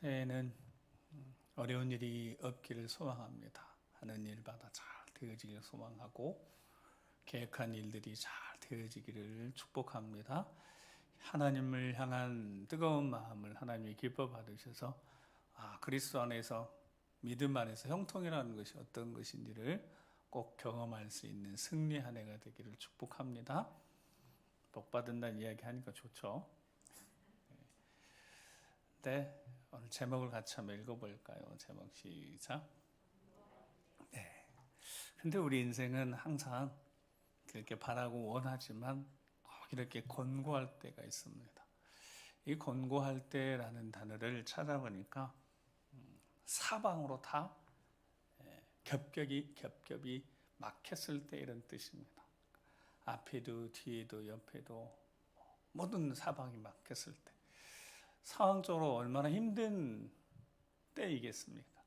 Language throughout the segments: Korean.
새해에는 어려운 일이 없기를 소망합니다. 하는 일마다 잘 되어지기를 소망하고 계획한 일들이 잘 되어지기를 축복합니다. 하나님을 향한 뜨거운 마음을 하나님이 기뻐 받으셔서 그리스도 안에서 믿음 안에서 형통이라는 것이 어떤 것인지를 꼭 경험할 수 있는 승리 한 해가 되기를 축복합니다. 복 받은다는 이야기 하니까 좋죠. 네, 오늘 제목을 같이 한번 읽어볼까요? 제목 시작. 네. 근데 우리 인생은 항상 그렇게 바라고 원하지만 꼭 이렇게 곤고할 때가 있습니다. 이 곤고할 때라는 단어를 찾아보니까 사방으로 다 겹겹이 막혔을 때 이런 뜻입니다. 앞에도 뒤에도 옆에도 모든 사방이 막혔을 때 상황적으로 얼마나 힘든 때이겠습니까?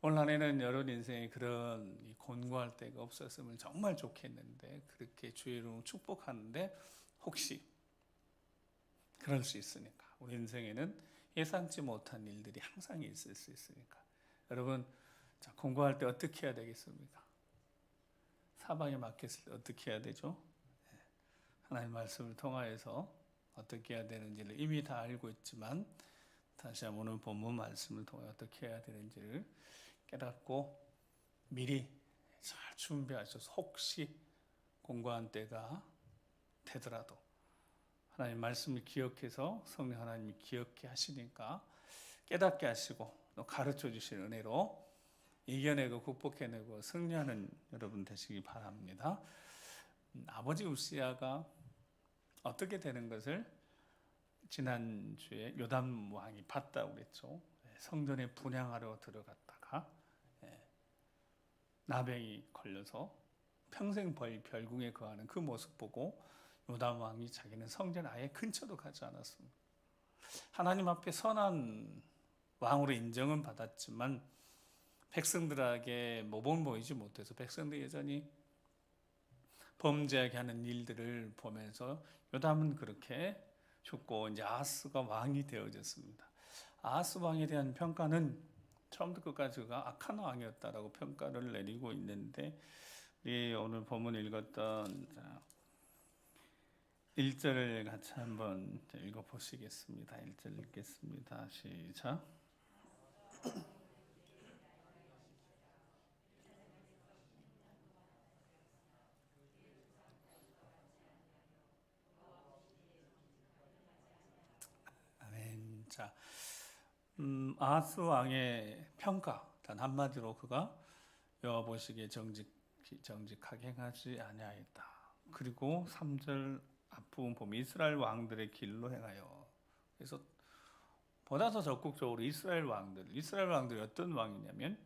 올 한 해는 여러분 인생에 그런 곤고할 때가 없었으면 정말 좋겠는데 그렇게 주의 이름으로 축복하는데 혹시 그럴 수 있으니까 우리 인생에는 예상치 못한 일들이 항상 있을 수 있으니까 여러분 곤고할 때 어떻게 해야 되겠습니까? 사방에 막혔을 때 어떻게 해야 되죠? 하나님 말씀을 통하여서 어떻게 해야 되는지를 이미 다 알고 있지만 다시 한번 오늘 본문 말씀을 통해 어떻게 해야 되는지를 깨닫고 미리 잘 준비하셔서 혹시 곤고한 때가 되더라도 하나님 말씀을 기억해서 성령 하나님이 기억해 하시니까 깨닫게 하시고 또 가르쳐 주신 은혜로 이겨내고 극복해내고 승리하는 여러분 되시기 바랍니다. 아버지 우시야가 어떻게 되는 것을 지난주에 요담 왕이 봤다고 그랬죠. 성전에 분향하러 들어갔다가 나병이 걸려서 평생 별궁에 거하는 그 모습 보고 요담 왕이 자기는 성전 아예 근처도 가지 않았습니다. 하나님 앞에 선한 왕으로 인정은 받았지만 백성들에게 모범 보이지 못해서 백성들이 여전히 범죄하게 하는 일들을 보면서 요담은 그렇게 죽고 이제 아하스가 왕이 되어졌습니다. 아하스 왕에 대한 평가는 처음부터 끝까지가 악한 왕이었다라고 평가를 내리고 있는데 우리 오늘 본문 읽었던 1절을 같이 한번 읽어보시겠습니다. 1절 읽겠습니다. 시작. 아멘. 자, 아하스 왕의 평가 단 한마디로 그가 여호와 보시기에 정직하게 행하지 아니하였다. 그리고 3절 앞부분 보면 이스라엘 왕들의 길로 행하여. 그래서 보다 더 적극적으로 이스라엘 왕들이 어떤 왕이냐면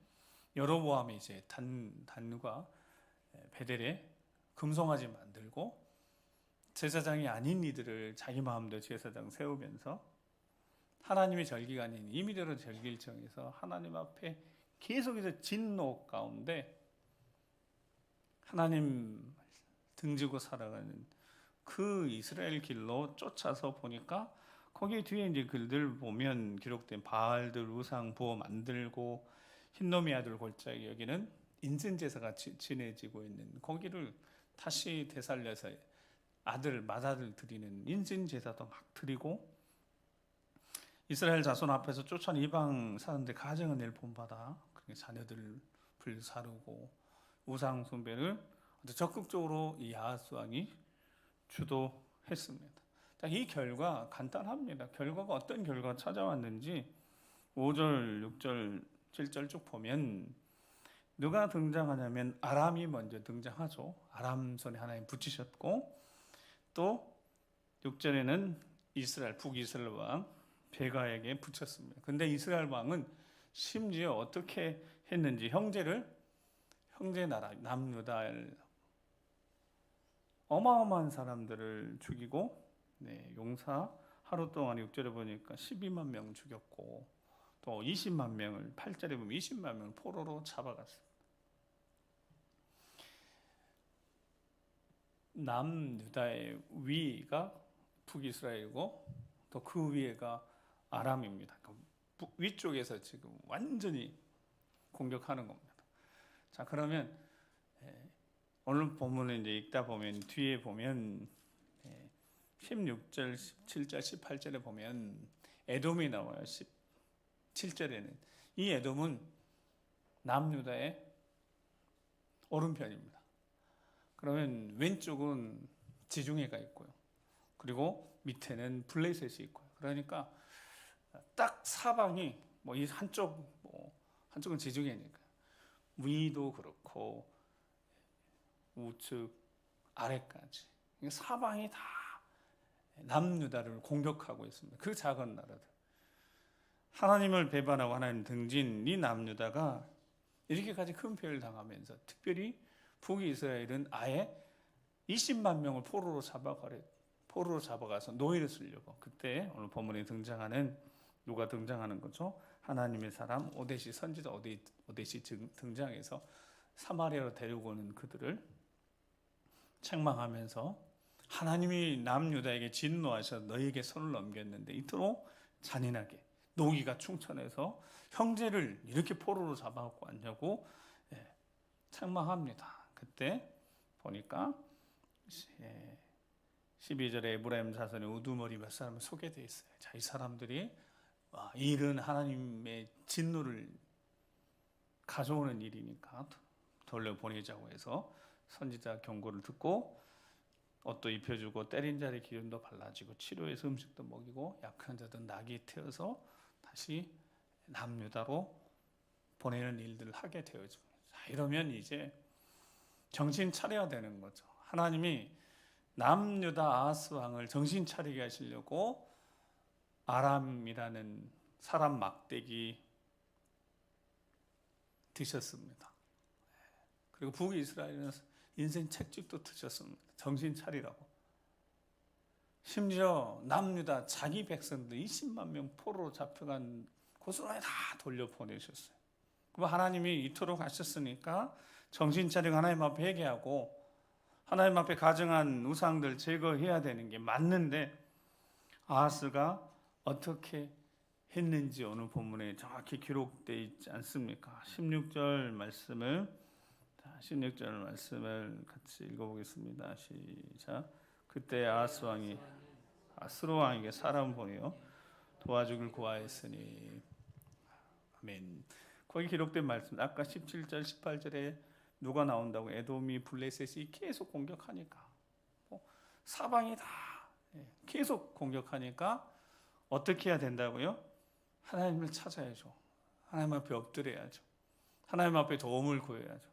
여로보암이 이제 단과 베델에 금송아지 만들고 제사장이 아닌 이들을 자기 마음대로 제사장 세우면서 하나님의 절기가 아닌 임의대로 절기를 정해서 하나님 앞에 계속해서 진노 가운데 하나님 등지고 살아가는 그 이스라엘 길로 쫓아서 보니까 거기 뒤에 이제 글들 보면 기록된 바알들 우상 부어 만들고 흰놈의 아들 골짜기 여기는 인신 제사가 지내지고 있는 거기를 다시 되살려서 맏아들 드리는 인신 제사도 막 드리고 이스라엘 자손 앞에서 쫓아낸 이방 사람들 가정은혜를 본받아 자녀들을 불사르고 우상 숭배를 적극적으로 이 아하스 왕이 주도했습니다. 자, 이 결과 간단합니다. 결과가 어떤 결과가 찾아왔는지 5절, 6절, 7절 쭉 보면 누가 등장하냐면 아람이 먼저 등장하죠. 아람 손에 하나님 붙이셨고 또 6절에는 북이스라엘 왕 베가에게 붙였습니다. 근데 이스라엘 왕은 심지어 어떻게 했는지 형제 나라 남유다엘 어마어마한 사람들을 죽이고 용사 하루 동안 6절에 보니까 12만 명 죽였고 또 20만 명을 8절에 보면 20만 명을 포로로 잡아갔습니다. 남유다의 위가 북이스라엘이고 또 그 위에가 아람입니다. 위쪽에서 지금 완전히 공격하는 겁니다. 자, 그러면 오늘 본문을 이제 읽다 보면 뒤에 보면 16절, 17절, 18절에 보면 에돔이 나와요. 17절에는 이 에돔은 남유다의 오른편입니다. 그러면 왼쪽은 지중해가 있고요. 그리고 밑에는 블레셋이 있고요. 그러니까 딱 사방이 뭐 이 한쪽은 지중해니까 위도 그렇고 우측 아래까지 사방이 다 남유다를 공격하고 있습니다. 그 작은 나라들. 하나님을 배반하고 하나님 등진 이 남유다가 이렇게까지 큰 피해를 당하면서 특별히 북이스라엘은 아예 20만 명을 포로로 잡아가서 노예를 쓰려고. 그때 오늘 본문에 등장하는 누가 등장하는 거죠? 하나님의 사람 오데시 선지자 오데시 등장해서 사마리아로 데리고 오는 그들을 책망하면서 하나님이 남유다에게 진노하셔 너희에게 손을 넘겼는데 이토록 잔인하게 노기가 충천해서 형제를 이렇게 포로로 잡아갖고 왔냐고 책망합니다. 그때 보니까 12절에 에브라임 자손의 우두머리 몇 사람이 소개되어 있어요. 자, 이 사람들이 이 일은 하나님의 진노를 가져오는 일이니까 돌려보내자고 해서 선지자 경고를 듣고 옷도 입혀주고 때린 자리 기름도 발라주고 치료해서 음식도 먹이고 약한 자든 낙이 태워서 다시 남유다로 보내는 일들을 하게 되어집니다. 자, 이러면 이제 정신 차려야 되는 거죠. 하나님이 남유다 아하스 왕을 정신 차리게 하시려고 아람이라는 사람 막대기 드셨습니다. 그리고 북이스라엘은 인생 책찍도 드셨습니다. 정신 차리라고. 심지어 남유다 자기 백성들 20만 명 포로로 잡혀간 곳으로 다 돌려보내셨어요. 그럼 하나님이 이토록 하셨으니까 정신 차리고 하나님 앞에 회개하고 하나님 앞에 가증한 우상들 제거해야 되는 게 맞는데 아하스가 어떻게 했는지 오늘 본문에 정확히 기록되어 있지 않습니까? 16절 말씀을 같이 읽어보겠습니다. 시작. 그때 아하스 왕이 아스로 왕에게 사람 보내어 도와주길 구하였으니 아멘. 거기 기록된 말씀 아까 17절 18절에 누가 나온다고 에돔이 블레셋이 계속 공격하니까 사방이 다 계속 공격하니까 어떻게 해야 된다고요? 하나님을 찾아야죠. 하나님 앞에 엎드려야죠. 하나님 앞에 도움을 구해야죠.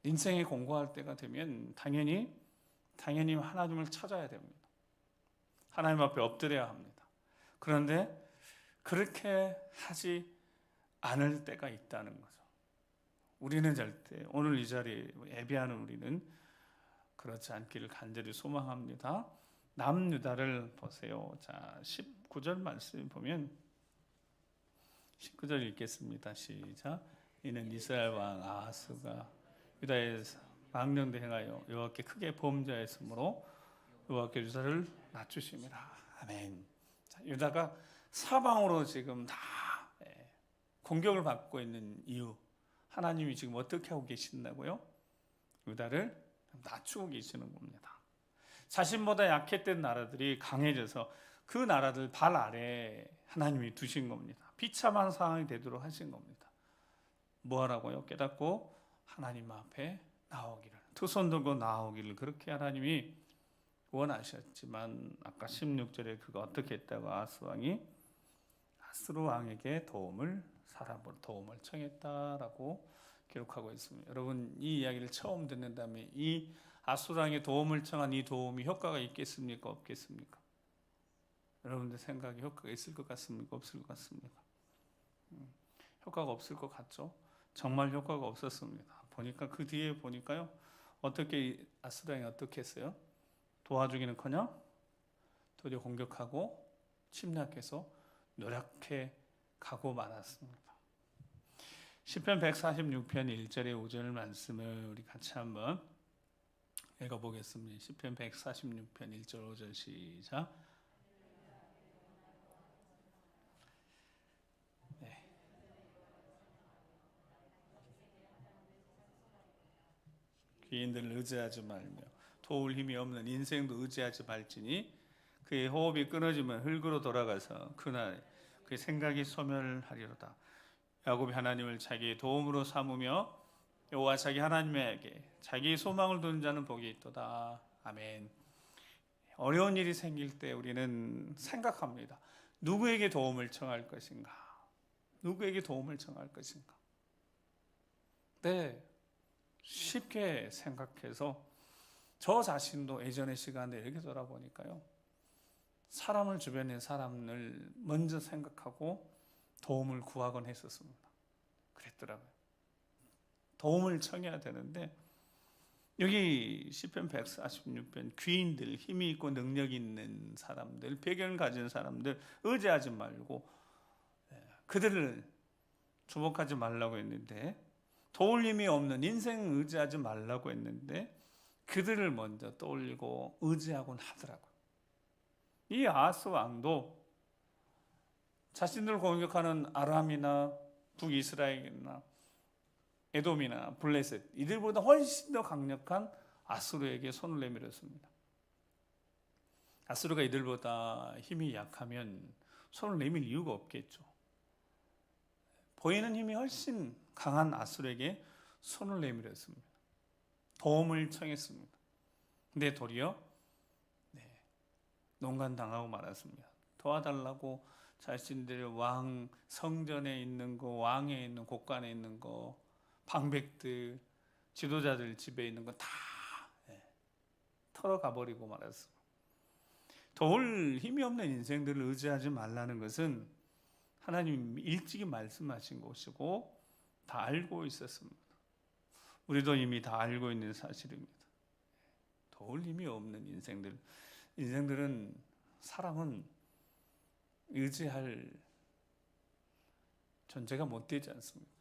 인생에 공고할 때가 되면 당연히 하나님을 찾아야 됩니다. 하나님 앞에 엎드려야 합니다. 그런데 그렇게 하지 않을 때가 있다는 거죠. 우리는 절대 오늘 이 자리에 예배하는 우리는 그렇지 않기를 간절히 소망합니다. 남유다를 보세요. 자, 19절 말씀 보면 19절 읽겠습니다. 시작. 이는 이스라엘 왕 아하스가 유다에 망령되 행하여 여호와께 크게 범죄하였으므로 여호와께 유다를 낮추심이라. 아멘. 자, 유다가 사방으로 지금 다 공격을 받고 있는 이유, 하나님이 지금 어떻게 하고 계신다고요? 유다를 낮추고 계시는 겁니다. 자신보다 약했던 나라들이 강해져서 그 나라들 발 아래 하나님이 두신 겁니다. 비참한 상황이 되도록 하신 겁니다. 뭐 하라고요? 깨닫고 하나님 앞에 나오기를, 두 손 들고 나오기를 그렇게 하나님이 원하셨지만 아까 16절에 그가 어떻게 했다고 아하스 왕이 아스로 왕에게 사람으로 도움을 청했다라고 기록하고 있습니다. 여러분 이 이야기를 처음 듣는 다음에 이 아스로 왕의 도움을 청한 이 도움이 효과가 있겠습니까? 없겠습니까? 여러분들 생각에 효과가 있을 것 같습니까? 없을 것 같습니까? 효과가 없을 것 같죠? 정말 효과가 없었습니다. 보니까 그 뒤에 보니까요. 어떻게 아스로 왕이 어떻게 했어요? 도와주기는커녕 도리어 공격하고 침략해서 노력해 가고 말았습니다. 시편 146편 1절의 5절 말씀을 우리 같이 한번 읽어보겠습니다. 시편 146편 1절 5절 시작. 귀인들을 의지하지 말며 도울 힘이 없는 인생도 의지하지 말지니 그의 호흡이 끊어지면 흙으로 돌아가서 그날 그의 생각이 소멸하리로다. 야곱이 하나님을 자기의 도움으로 삼으며 여호와 자기 하나님에게 자기의 소망을 두는 자는 복이 있도다. 아멘. 어려운 일이 생길 때 우리는 생각합니다. 누구에게 도움을 청할 것인가? 누구에게 도움을 청할 것인가? 네, 쉽게 생각해서 저 자신도 예전의 시간에 이렇게 돌아보니까요, 사람을 주변의 사람을 먼저 생각하고 도움을 구하곤 했었습니다. 그랬더라고요. 도움을 청해야 되는데 여기 시편 146편 귀인들, 힘이 있고 능력 있는 사람들, 배경을 가진 사람들 의지하지 말고 그들을 주목하지 말라고 했는데, 도울 힘이 없는 인생 의지하지 말라고 했는데 그들을 먼저 떠올리고 의지하곤 하더라고요. 이 아하스 왕도 자신들을 공격하는 아람이나 북이스라엘이나 에돔이나 블레셋, 이들보다 훨씬 더 강력한 아수르에게 손을 내밀었습니다. 아수르가 이들보다 힘이 약하면 손을 내밀 이유가 없겠죠. 보이는 힘이 훨씬 강한 아수르에게 손을 내밀었습니다. 도움을 청했습니다. 근데 도리어 농간당하고 말았습니다. 도와달라고 자신들의 왕 성전에 있는 거, 왕에 있는 곳간에 있는 거, 방백들, 지도자들 집에 있는 거 다 털어가 버리고 말았습니다. 도울 힘이 없는 인생들을 의지하지 말라는 것은 하나님 일찍이 말씀하신 것이고 다 알고 있었습니다. 우리도 이미 다 알고 있는 사실입니다. 도울 힘이 없는 인생들은 사람은 의지할 존재가 못 되지 않습니다.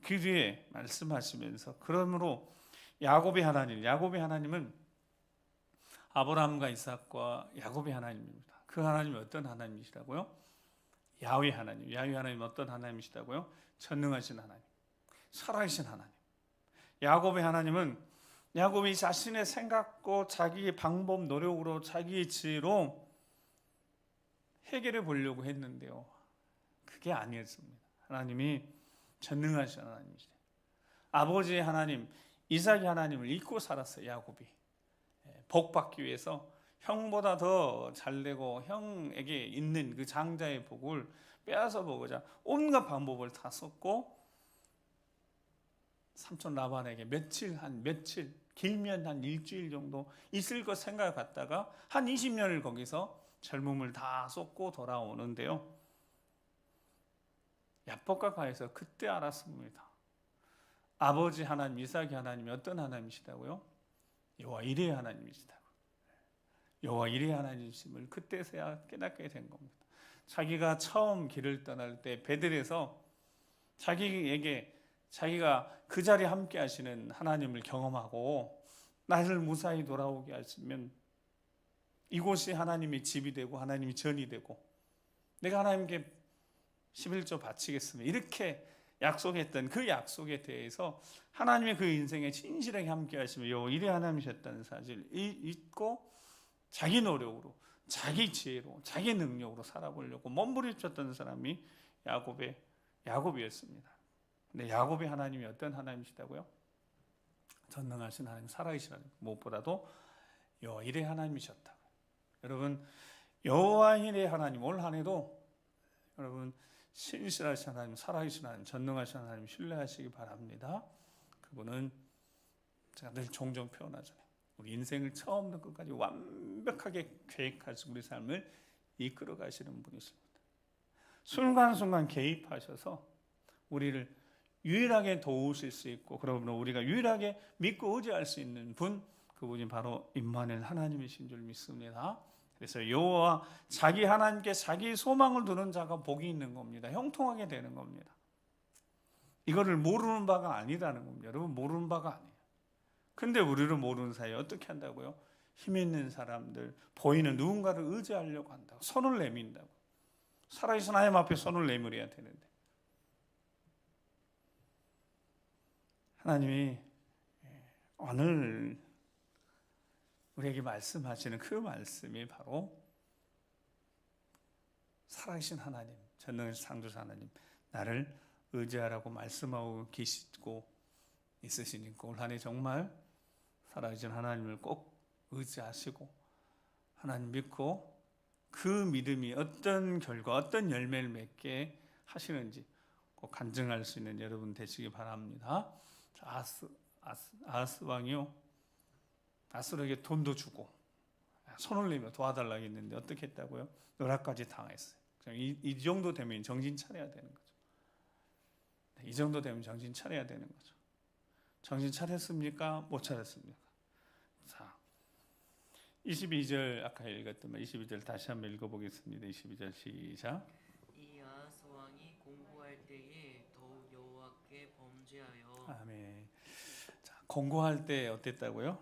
그 뒤에 말씀하시면서 그러므로 야곱의 하나님은 아브라함과 이삭과 야곱의 하나님입니다. 그 하나님이 어떤 하나님이시라고요? 야훼 하나님 어떤 하나님이시다고요? 전능하신 하나님, 살아계신 하나님. 야곱의 하나님은 야곱이 자신의 생각과 자기의 방법, 노력으로 자기의 지혜로 해결해 보려고 했는데요, 그게 아니었습니다. 하나님이 전능하신 하나님이시죠. 아버지의 하나님, 이삭의 하나님을 잊고 살았어요. 야곱이 복받기 위해서 형보다 더 잘되고 형에게 있는 그 장자의 복을 빼앗아 보고자 온갖 방법을 다 썼고, 삼촌 라반에게 며칠 길면 한 일주일 정도 있을 것 생각했다가 한 20년을 거기서 젊음을 다 쏟고 돌아오는데요, 야복과 가에서 그때 알았습니다. 아버지 하나님, 이삭의 하나님이 어떤 하나님이시다고요? 여호와 이레의 하나님이시다고. 여호와 이레의 하나님이심을 그때서야 깨닫게 된 겁니다. 자기가 처음 길을 떠날 때 베들에서 자기가 그 자리에 함께 하시는 하나님을 경험하고 나를 무사히 돌아오게 하시면 이곳이 하나님의 집이 되고 하나님이 전이 되고 내가 하나님께 11조 바치겠습니다, 이렇게 약속했던 그 약속에 대해서 하나님의 그 인생에 진실하게 함께 하시며 여호와 이레 하나님이셨다는 사실을 잊고 자기 노력으로, 자기 지혜로, 자기 능력으로 살아보려고 몸부림쳤던 사람이 야곱이었습니다. 근데 야곱의 하나님이 어떤 하나님이시다고요? 전능하신 하나님, 살아계신 하나님, 무엇보다도 여호와 이레 하나님이셨다. 여러분, 여호와 이레 하나님, 올 한 해도 여러분 신실하신 하나님, 살아계신 하나님, 전능하신 하나님 신뢰하시기 바랍니다. 그분은 제가 늘 종종 표현하잖아요. 우리 인생을 처음부터 끝까지 완벽하게 계획하시고 우리 삶을 이끌어 가시는 분이십니다. 순간순간 개입하셔서 우리를 유일하게 도우실 수 있고, 그러므로 우리가 유일하게 믿고 의지할 수 있는 분, 그분이 바로 임마누엘 하나님이신 줄 믿습니다. 그래서 여호와 자기 하나님께 자기 소망을 두는 자가 복이 있는 겁니다. 형통하게 되는 겁니다. 이거를 모르는 바가 아니라는 겁니다. 여러분, 모르는 바가 아니에요. 근데 우리를 모르는 사이에 어떻게 한다고요? 힘 있는 사람들, 보이는 누군가를 의지하려고 한다고, 손을 내민다고. 살아계신 하나님 앞에 손을 내밀어야 되는데, 하나님이 오늘 우리에게 말씀하시는 그 말씀이 바로 살아계신 하나님, 전능하신 창조자 하나님, 나를 의지하라고 말씀하고 계시고 있으시니까 올 한 해 정말 살아계신 하나님을 꼭 의지하시고 하나님 믿고 그 믿음이 어떤 결과, 어떤 열매를 맺게 하시는지 꼭 간증할 수 있는 여러분 되시기 바랍니다. 아하스 왕이요, 아수르에게 돈도 주고 손을 내며 도와달라고 했는데 어떻게 했다고요? 노략까지 당했어요. 이 정도 되면 정신 차려야 되는 거죠. 이 정도 되면 정신 차려야 되는 거죠. 정신 차렸습니까? 못 차렸습니까? 자, 22절 아까 읽었던 22절 다시 한번 읽어보겠습니다. 22절 시작. 이 아하스 왕이 공고할 때에 더욱 여호와께 범죄하여. 아멘. 자, 공고할 때 어땠다고요?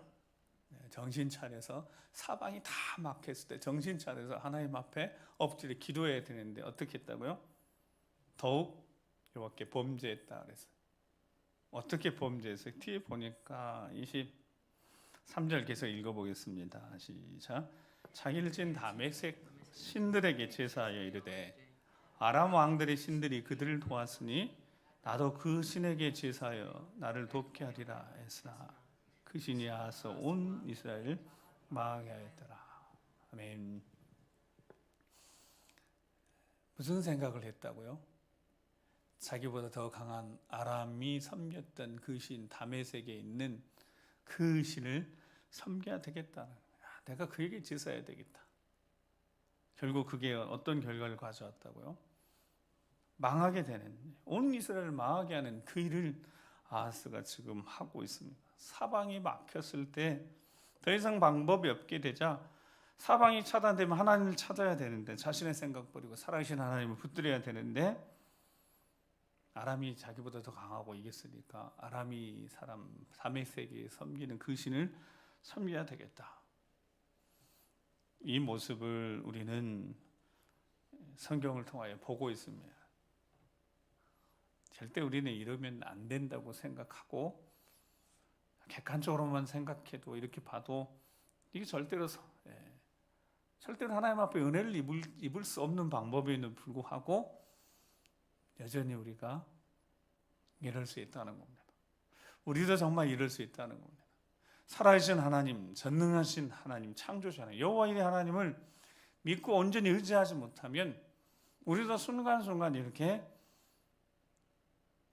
정신 차려서 사방이 다 막혔을 때 정신 차려서 하나님 앞에 엎드려 기도해야 되는데 어떻게 했다고요? 더욱 여호와께 범죄했다 그랬어요. 어떻게 범죄했어요? 뒤에 보니까 23절 계속 읽어보겠습니다. 시작. 자기를 진 다메섹 신들에게 제사하여 이르되 아람 왕들의 신들이 그들을 도왔으니 나도 그 신에게 제사하여 나를 돕게 하리라 했으나 그 신이 아하스 온 이스라엘 망하게 하였더라. 아멘. 무슨 생각을 했다고요? 자기보다 더 강한 아람이 섬겼던 그 신 다메섹에 있는 그 신을 섬겨야 되겠다. 내가 그에게 제사해야 되겠다. 결국 그게 어떤 결과를 가져왔다고요? 망하게 되는, 온 이스라엘을 망하게 하는 그 일을 아하스가 지금 하고 있습니다. 사방이 막혔을 때 더 이상 방법이 없게 되자 사방이 차단되면 하나님을 찾아야 되는데 자신의 생각 버리고 살아계신 하나님을 붙들어야 되는데 아람이 자기보다 더 강하고 이겼으니까 아람이 사람 다메섹에 섬기는 그 신을 섬겨야 되겠다. 이 모습을 우리는 성경을 통하여 보고 있습니다. 절대 우리는 이러면 안 된다고 생각하고 객관적으로만 생각해도 이렇게 봐도 이게 절대로 하나님 앞에 은혜를 입을 수 없는 방법에는 불구하고 여전히 우리가 이럴 수 있다는 겁니다. 우리도 정말 이럴 수 있다는 겁니다. 살아계신 하나님, 전능하신 하나님, 창조자 하나님, 여호와의 하나님을 믿고 온전히 의지하지 못하면 우리도 순간순간 이렇게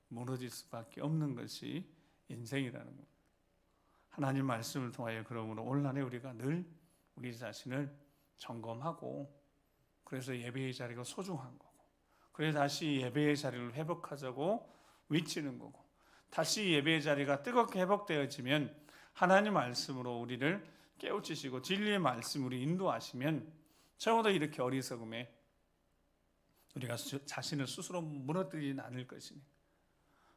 무너질 수밖에 없는 것이 인생이라는 겁니다. 하나님 말씀을 통하여 그러므로 올 한해 우리가 늘 우리 자신을 점검하고 그래서 예배의 자리가 소중한 거고 그래서 다시 예배의 자리를 회복하자고 외치는 거고 다시 예배의 자리가 뜨겁게 회복되어지면 하나님 말씀으로 우리를 깨우치시고 진리의 말씀으로 인도하시면 적어도 이렇게 어리석음에 우리가 자신을 스스로 무너뜨리진 않을 것이니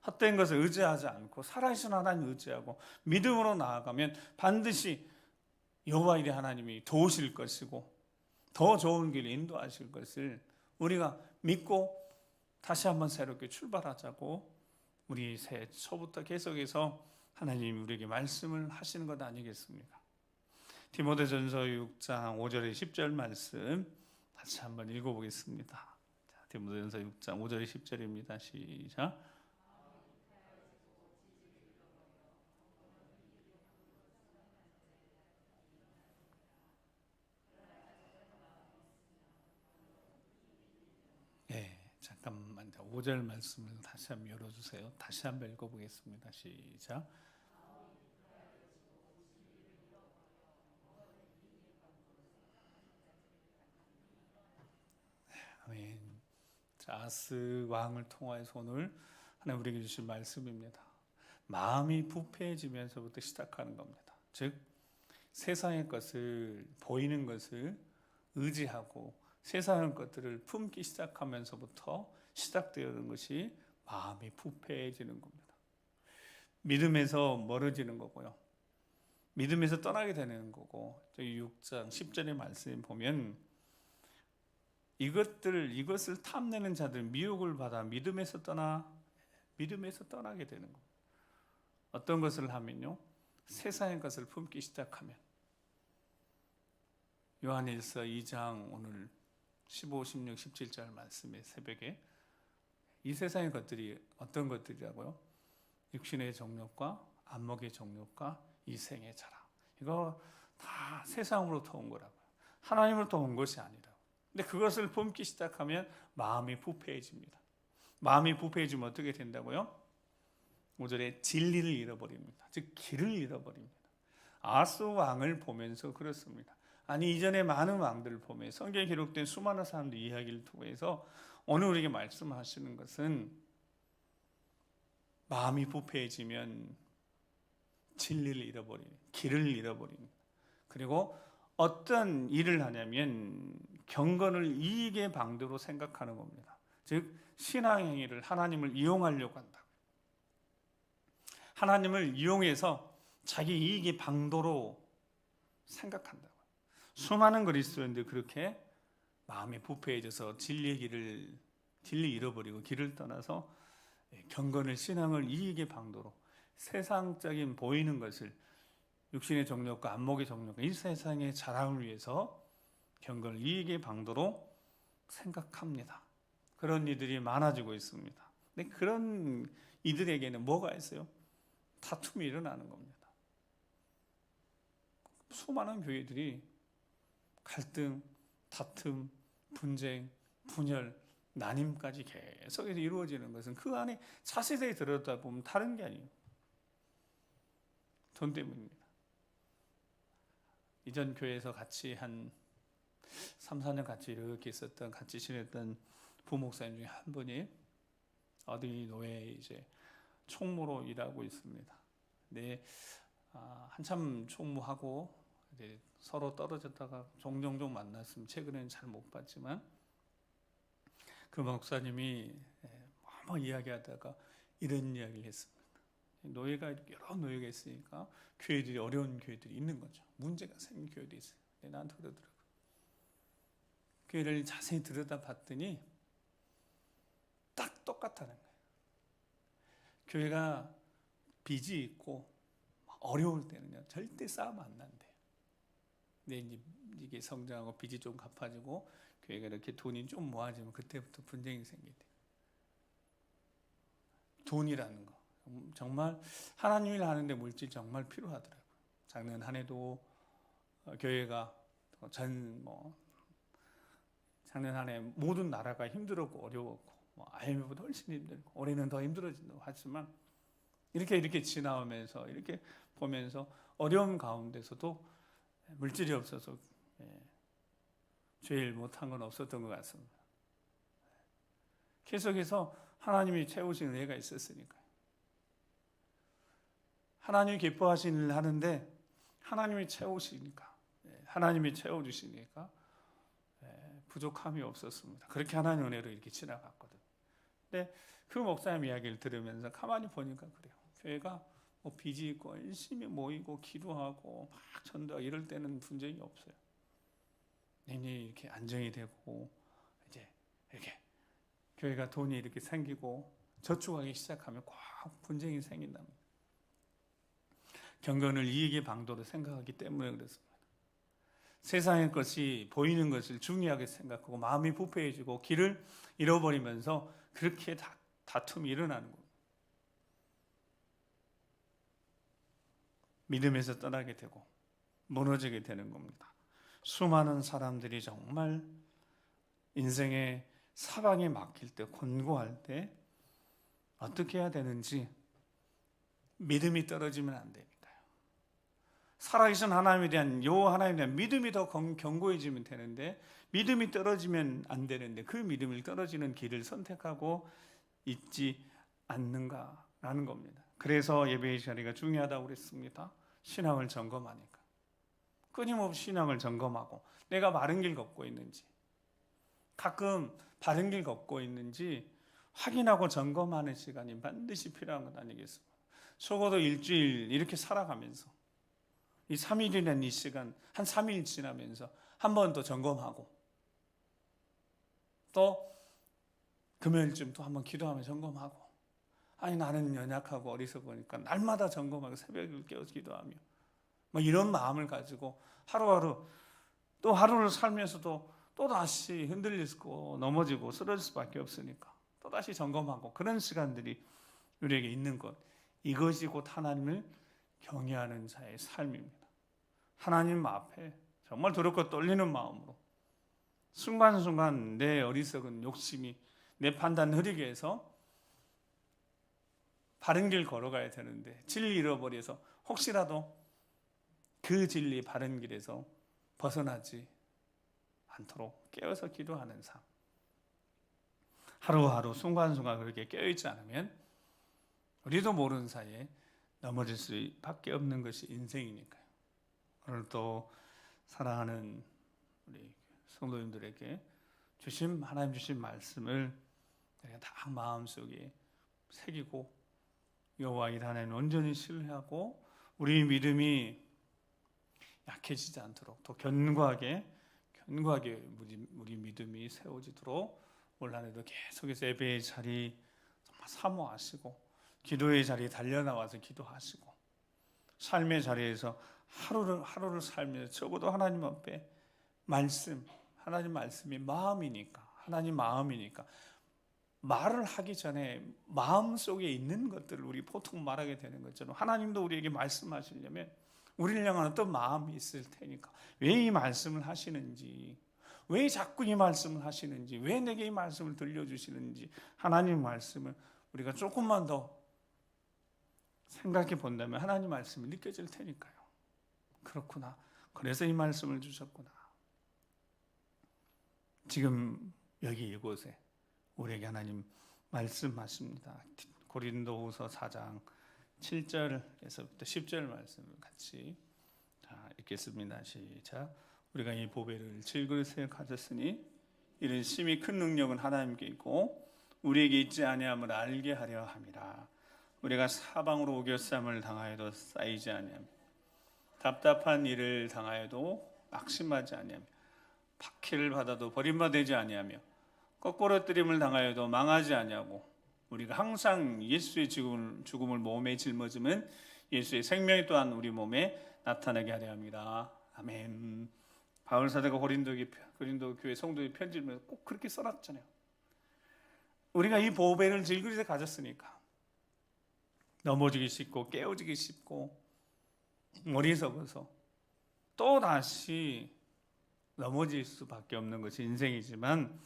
헛된 것을 의지하지 않고 살아계신 하나님 의지하고 믿음으로 나아가면 반드시 여호와의 하나님이 도우실 것이고 더 좋은 길을 인도하실 것을 우리가 믿고 다시 한번 새롭게 출발하자고 우리 새해 초부터 계속해서 하나님이 우리에게 말씀을 하시는 것 아니겠습니까? 디모데전서 6장 5절에 10절 말씀 다시 한번 읽어보겠습니다. 디모데전서 6장 5절에 10절입니다. 시작. 잠깐만 5절 말씀을 다시 한번 열어주세요. 다시 한번 읽어보겠습니다. 시작. 아멘. 아하스 왕을 통하여서 오늘 하나님 우리에게 주신 말씀입니다. 마음이 부패해지면서부터 시작하는 겁니다. 즉 세상의 것을 보이는 것을 의지하고 세상의 것들을 품기 시작하면서부터 시작되는 것이 마음이 부패해지는 겁니다. 믿음에서 멀어지는 거고요. 믿음에서 떠나게 되는 거고 6장 10절의 말씀에 보면 이것을 탐내는 자들 미혹을 받아 믿음에서 떠나게 되는 겁니다. 어떤 것을 하면요. 세상의 것을 품기 시작하면 요한일서 2장 오늘 15, 16, 17절 말씀에 새벽에 이 세상의 것들이 어떤 것들이라고요? 육신의 정욕과 안목의 정욕과 이생의 자랑. 이거 다 세상으로부터 온 거라고요. 하나님으로부터 온 것이 아니라고. 근데 그것을 품기 시작하면 마음이 부패해집니다. 마음이 부패해지면 어떻게 된다고요? 5절에 진리를 잃어버립니다. 즉 길을 잃어버립니다. 아스 왕을 보면서 그렇습니다. 아니 이전에 많은 왕들을 보며 성경에 기록된 수많은 사람들 이야기를 통해서 오늘 우리에게 말씀하시는 것은 마음이 부패해지면 진리를 잃어버리는, 길을 잃어버리는. 그리고 어떤 일을 하냐면 경건을 이익의 방도로 생각하는 겁니다. 즉 신앙 행위를 하나님을 이용하려고 한다. 하나님을 이용해서 자기 이익의 방도로 생각한다. 수많은 그리스도인들이 그렇게 마음이 부패해져서 진리 잃어버리고 길을 떠나서 경건을 신앙을 이익의 방도로 세상적인 보이는 것을 육신의 정욕과 안목의 정욕과 이 세상의 자랑을 위해서 경건을 이익의 방도로 생각합니다. 그런 이들이 많아지고 있습니다. 근데 그런 이들에게는 뭐가 있어요? 다툼이 일어나는 겁니다. 수많은 교회들이 갈등, 다툼, 분쟁, 분열, 난임까지 계속해서 이루어지는 것은 그 안에 자세히 들여다보면 다른 게 아니에요. 돈 때문입니다. 이전 교회에서 같이 한 3, 4년 같이 이렇게 있었던, 같이 지냈던 부목사님 중에 한 분이 어디 노예에 이제 총무로 일하고 있습니다. 근데 한참 총무하고 이제 서로 떨어졌다가 종종 만났으면 최근에는 잘 못 봤지만 그 목사님이 뭐 이야기하다가 이런 이야기를 했습니다. 노예가 여러 노예가 있으니까 교회들이 어려운 교회들이 있는 거죠. 문제가 생긴 교회도 있어요. 나한테 그러더라고요. 교회를 자세히 들여다봤더니 딱 똑같다는 거예요. 교회가 빚이 있고 어려울 때는요 절대 싸움 안 난대요. 근데 이제 이게 성장하고 빚이 좀 갚아지고 교회가 이렇게 돈이 좀 모아지면 그때부터 분쟁이 생기대요. 돈이라는 거 정말 하나님 일 하는데 물질 정말 필요하더라고요. 작년 한 해도 교회가 작년 한 해 모든 나라가 힘들었고 어려웠고 IMF보다 훨씬 힘들고 올해는 더 힘들어진다고 하지만 이렇게 지나오면서 이렇게 보면서 어려움 가운데서도 물질이 없어서 제일 못한 건 없었던 것 같습니다. 계속해서 하나님이 채우시는 은혜가 있었으니까요. 하나님이 기뻐하시는 일을 하는데 하나님이 채우시니까, 하나님이 채워주시니까 부족함이 없었습니다. 그렇게 하나님 은혜로 이렇게 지나갔거든요. 근데 그 목사님 이야기를 들으면서 가만히 보니까 그래요. 교회가 뭐 빚이 있고 열심히 모이고 기도하고 막 전도하고 이럴 때는 분쟁이 없어요. 내년에 이렇게 안정이 되고 이제 이렇게 교회가 돈이 이렇게 생기고 저축하기 시작하면 꼭 분쟁이 생긴답니다. 경건을 이익의 방도로 생각하기 때문에 그렇습니다. 세상의 것이 보이는 것을 중요하게 생각하고 마음이 부패해지고 길을 잃어버리면서 그렇게 다툼이 일어나는 겁니다. 믿음에서 떠나게 되고 무너지게 되는 겁니다. 수많은 사람들이 정말 인생의 사방에 막힐 때, 곤고할 때 어떻게 해야 되는지 믿음이 떨어지면 안 되니까요. 살아계신 하나님에 대한 하나님에 대한 믿음이 더 견고해지면 되는데 믿음이 떨어지면 안 되는데 그 믿음이 떨어지는 길을 선택하고 있지 않는가라는 겁니다. 그래서 예배의 자리가 중요하다고 그랬습니다. 신앙을 점검하니까. 끊임없이 신앙을 점검하고 내가 바른 길 걷고 있는지 가끔 바른 길 걷고 있는지 확인하고 점검하는 시간이 반드시 필요한 것 아니겠습니까? 적어도 일주일 이렇게 살아가면서 이 3일이라는 이 시간 한 3일 지나면서 한 번 더 점검하고 또 금요일쯤 또 한 번 기도하며 점검하고 아니 나는 연약하고 어리석으니까 날마다 점검하고 새벽을 깨어서 기도하며 이런 마음을 가지고 하루하루 또 하루를 살면서도 또 다시 흔들리고 넘어지고 쓰러질 수밖에 없으니까 또 다시 점검하고 그런 시간들이 우리에게 있는 것, 이것이 곧 하나님을 경외하는 자의 삶입니다. 하나님 앞에 정말 두렵고 떨리는 마음으로 순간순간 내 어리석은 욕심이 내 판단 흐리게 해서 바른 길 걸어가야 되는데 진리 잃어버려서 혹시라도 그 진리 바른 길에서 벗어나지 않도록 깨어서 기도하는 삶. 하루하루 순간순간 그렇게 깨어있지 않으면 우리도 모르는 사이에 넘어질 수밖에 없는 것이 인생이니까요. 오늘 또 사랑하는 우리 성도님들에게 하나님 주신 말씀을 우리가 다 마음속에 새기고 여호와 일 하나님 온전히 신뢰하고 우리 믿음이 약해지지 않도록 더 견고하게 우리 믿음이 세워지도록 올 한해도 계속해서 예배의 자리 정말 사모하시고 기도의 자리에 달려나와서 기도하시고 삶의 자리에서 하루를 살면서 적어도 하나님 앞에 하나님 말씀이 하나님 마음이니까 말을 하기 전에 마음속에 있는 것들을 우리 보통 말하게 되는 것처럼 하나님도 우리에게 말씀하시려면 우리를 향한 어떤 마음이 있을 테니까 왜 이 말씀을 하시는지, 왜 자꾸 이 말씀을 하시는지, 왜 내게 이 말씀을 들려주시는지 하나님 말씀을 우리가 조금만 더 생각해 본다면 하나님 말씀이 느껴질 테니까요. 그렇구나. 그래서 이 말씀을 주셨구나. 지금 여기 이곳에 우리에게 하나님 말씀하십니다. 고린도후서 4장 7절에서부터 10절 말씀을 같이 읽겠습니다. 시작. 우리가 이 보배를 질그릇에 가졌으니 이런 심히 큰 능력은 하나님께 있고 우리에게 있지 아니함을 알게 하려 함이라. 우리가 사방으로 오겨쌈을 당하여도 쌓이지 아니하며 답답한 일을 당하여도 낙심하지 아니하며 박해를 받아도 버림받지 아니하며 거꾸러뜨림을 당하여도 망하지 아니하고 우리가 항상 예수의 죽음을 몸에 짊어지면 예수의 생명이 또한 우리 몸에 나타나게 하려 합니다. 아멘. 바울 사도가 고린도 교회 성도의 편지를 꼭 그렇게 써놨잖아요. 우리가 이 보배를 질그릇에 가졌으니까 넘어지기 쉽고 깨어지기 쉽고 어리석어서 또 다시 넘어질 수밖에 없는 것이 인생이지만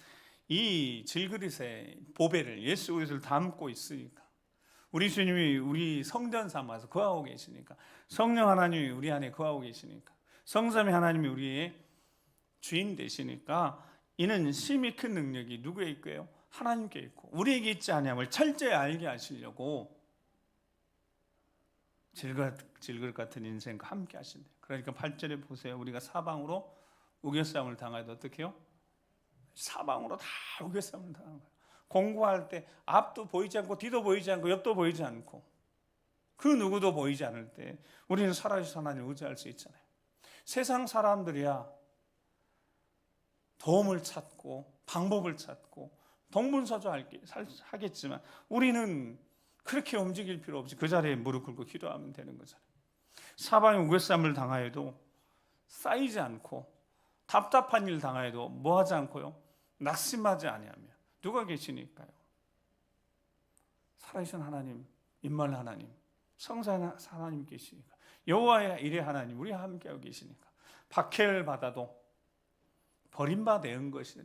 이 질그릇에 보배를 예수 그리스도를 담고 있으니까 우리 주님이 우리 성전 삼아서 거하고 계시니까 성령 하나님이 우리 안에 거하고 계시니까 성삼위 하나님이 우리의 주인 되시니까 이는 심히 큰 능력이 누구에 있고요? 하나님께 있고 우리에게 있지 아니함을 철저히 알게 하시려고 질그릇 같은 인생과 함께 하신대요. 그러니까 8절에 보세요. 우리가 사방으로 우겨쌈을 당해도 어떻게 해요? 사방으로 다 우겨쌈을 당하는 거예요. 공부할 때 앞도 보이지 않고 뒤도 보이지 않고 옆도 보이지 않고 그 누구도 보이지 않을 때 우리는 살아계신 하나님을 의지할 수 있잖아요. 세상 사람들이야 도움을 찾고 방법을 찾고 동분서주 하겠지만 우리는 그렇게 움직일 필요 없이 그 자리에 무릎 꿇고 기도하면 되는 거잖아요. 사방에 우겨쌈을 당하여도 쌓이지 않고 답답한 일 당하여도 뭐하지 않고요? 낙심하지 아니하며 누가 계시니까요? 살아계신 하나님, 임말 하나님, 성산 하나님 계시니까 여호와의 일의 하나님 우리와 함께하고 계시니까 박해를 받아도 버림받은 것이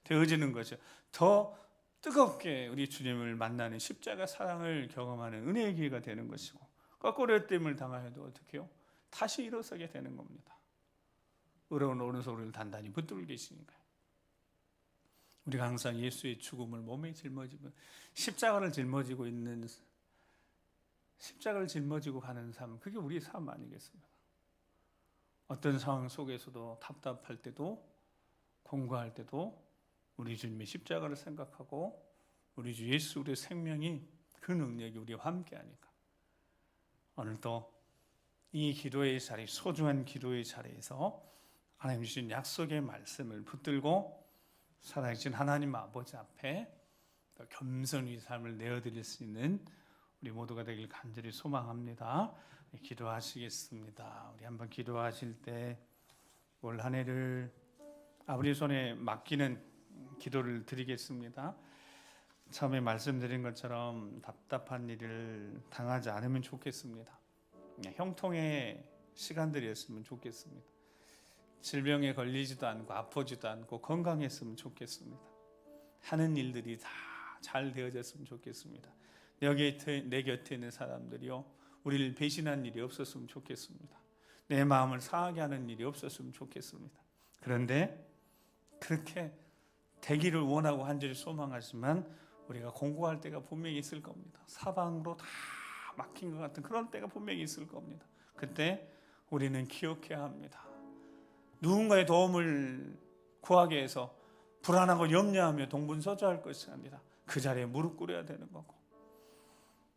되어지는 것이 더 뜨겁게 우리 주님을 만나는 십자가 사랑을 경험하는 은혜의 기회가 되는 것이고 거꾸로됨을 당하여도 어떻게 해요? 다시 일어서게 되는 겁니다. 의로운 오른손을 단단히 붙들고 계시니까요. 우리가 항상 예수의 죽음을 몸에 짊어지고 십자가를 짊어지고 가는 삶, 그게 우리의 삶 아니겠습니까? 어떤 상황 속에서도 답답할 때도 공부할 때도 우리 주님의 십자가를 생각하고 우리 주 예수 우리의 생명이 그 능력이 우리와 함께하니까 오늘도 이 기도의 자리, 소중한 기도의 자리에서 하나님 주신 약속의 말씀을 붙들고 살아계신 하나님 아버지 앞에 겸손히 삶을 내어드릴 수 있는 우리 모두가 되길 간절히 소망합니다. 기도하시겠습니다. 우리 한번 기도하실 때 올 한 해를 아버지 손에 맡기는 기도를 드리겠습니다. 처음에 말씀드린 것처럼 답답한 일을 당하지 않으면 좋겠습니다. 형통의 시간들이었으면 좋겠습니다. 질병에 걸리지도 않고 아프지도 않고 건강했으면 좋겠습니다. 하는 일들이 다 잘 되어졌으면 좋겠습니다. 내 곁에 있는 사람들이요, 우리를 배신한 일이 없었으면 좋겠습니다. 내 마음을 상하게 하는 일이 없었으면 좋겠습니다. 그런데 그렇게 되기를 원하고 간절히 소망하지만 우리가 공고할 때가 분명히 있을 겁니다. 사방으로 다 막힌 것 같은 그런 때가 분명히 있을 겁니다. 그때 우리는 기억해야 합니다. 누군가의 도움을 구하기 위해서 불안하고 염려하며 동분서주할 것이 아니라 그 자리에 무릎 꿇어야 되는 거고,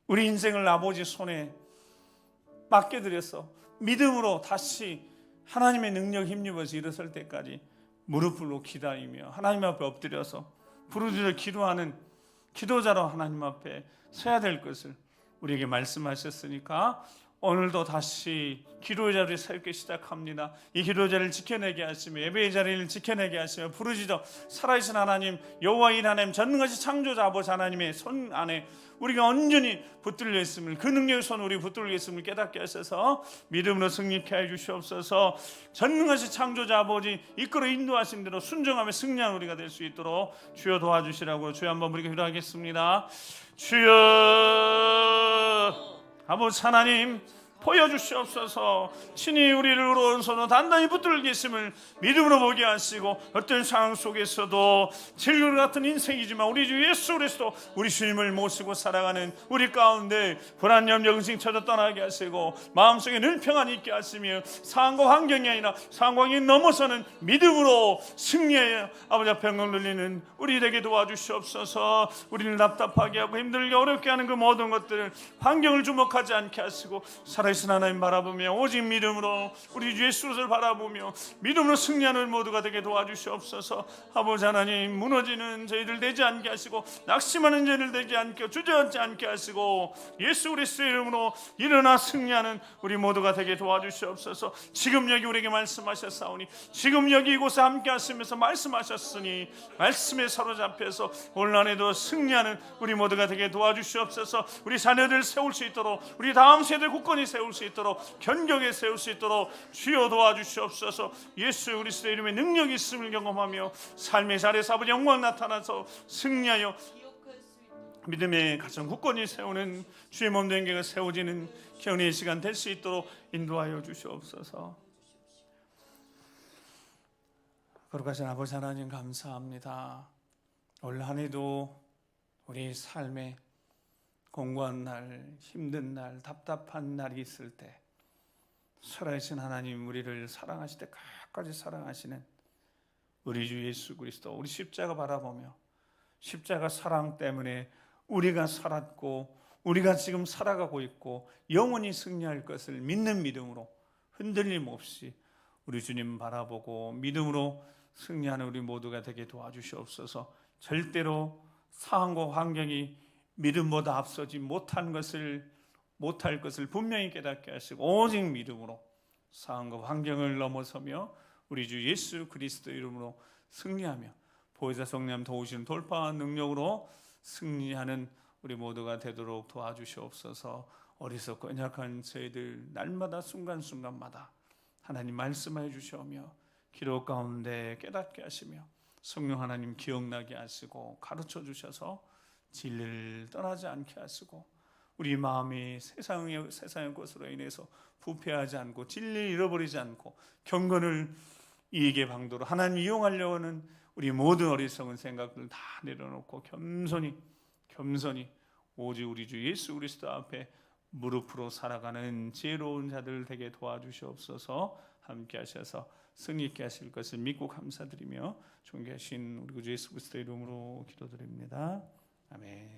우리 인생을 아버지 손에 맡겨드려서 믿음으로 다시 하나님의 능력 힘입어서 일어설 때까지 무릎으로 기다리며 하나님 앞에 엎드려서 부르짖어 기도하는 기도자로 하나님 앞에 서야 될 것을 우리에게 말씀하셨으니까 오늘도 다시 기도의 자리를 세우기 시작합니다. 이 기도의 자리를 지켜내게 하시며 예배의 자리를 지켜내게 하시며 부르짖어 살아계신 하나님, 여호와인 하나님, 전능하신 창조자 아버지 하나님의 손 안에 우리가 온전히 붙들려 있음을, 그 능력의 손 우리 붙들려 있음을 깨닫게 하셔서 믿음으로 승리케 해 주시옵소서. 전능하신 창조자 아버지 이끌어 인도하신 대로 순종하며 승리하는 우리가 될 수 있도록 주여 도와주시라고 주여 한번 우리가 기도하겠습니다. 주여 아버지 하나님, 보여주시옵소서. 친히 우리를 오른손으로 단단히 붙들고 계심을 믿음으로 보게 하시고, 어떤 상황 속에서도 질그릇 같은 인생이지만 우리 주 예수 그리스도 우리 주님을 모시고 살아가는 우리 가운데 불안, 염려, 근심 쳐져 떠나게 하시고 마음속에 늘 평안이 있게 하시며 상황과 환경이 아니라 상황이 넘어서는 믿음으로 승리하여 아버지 앞에 영광 돌리는 우리 되게 도와주시옵소서. 우리를 답답하게 하고 힘들게 어렵게 하는 그 모든 것들을, 환경을 주목하지 않게 하시고 살아계신 하나님 바라보며 오직 믿음으로 우리 주 예수를 바라보며 믿음으로 승리하는 모두가 되게 도와주시옵소서. 아버지 하나님, 무너지는 저희들 되지 않게 하시고 낙심하는 저희들 되지 않게, 주저앉지 않게 하시고 예수 그리스도의 이름으로 일어나 승리하는 우리 모두가 되게 도와주시옵소서. 지금 여기 우리에게 말씀하셨사오니, 지금 여기 이곳에 함께 하시면서 말씀하셨으니 말씀에 사로잡혀서 혼란에도 승리하는 우리 모두가 되게 도와주시옵소서. 우리 자녀들 세울 수 있도록, 우리 다음 세대 굳건히 세울 수 있도록, 견고하게 세울 수 있도록 주여 도와주시옵소서. 예수 그리스도의 이름에 능력이 있음을 경험하며 삶의 자리에서 아버지 영광 나타나서 승리하여 믿음의 가정 굳건히 세우는 주의 몸 된 교회가 세워지는 견의의 시간 될 수 있도록 인도하여 주시옵소서. 거룩하신 아버지 하나님, 감사합니다. 올 한 해도 우리 삶에 공고한 날, 힘든 날, 답답한 날이 있을 때 살아계신 하나님, 우리를 사랑하실 때 끝까지 사랑하시는 우리 주 예수 그리스도, 우리 십자가 바라보며 십자가 사랑 때문에 우리가 살았고 우리가 지금 살아가고 있고 영원히 승리할 것을 믿는 믿음으로 흔들림 없이 우리 주님 바라보고 믿음으로 승리하는 우리 모두가 되게 도와주시옵소서. 절대로 상황과 환경이 믿음보다 앞서지 못할 것을 분명히 깨닫게 하시고 오직 믿음으로 상황과 환경을 넘어서며 우리 주 예수 그리스도 이름으로 승리하며 보혜사 성령 도우시는 돌파한 능력으로 승리하는 우리 모두가 되도록 도와주시옵소서. 어리석고 연약한 저희들 날마다 순간순간마다 하나님 말씀해 주시오며 기도 가운데 깨닫게 하시며 성령 하나님 기억나게 하시고 가르쳐 주셔서 진리를 떠나지 않게 하시고 우리 마음이 세상의 것으로 인해서 부패하지 않고 진리를 잃어버리지 않고 경건을 이익의 방도로 하나님 이용하려고 하는 우리 모든 어리석은 생각들을 다 내려놓고 겸손히 오직 우리 주 예수 그리스도 앞에 무릎으로 살아가는 지혜로운 자들 되게 도와주시옵소서. 함께 하셔서 승리 있게 하실 것을 믿고 감사드리며 존귀하신 우리 주 예수 그리스도 이름으로 기도드립니다. 아멘.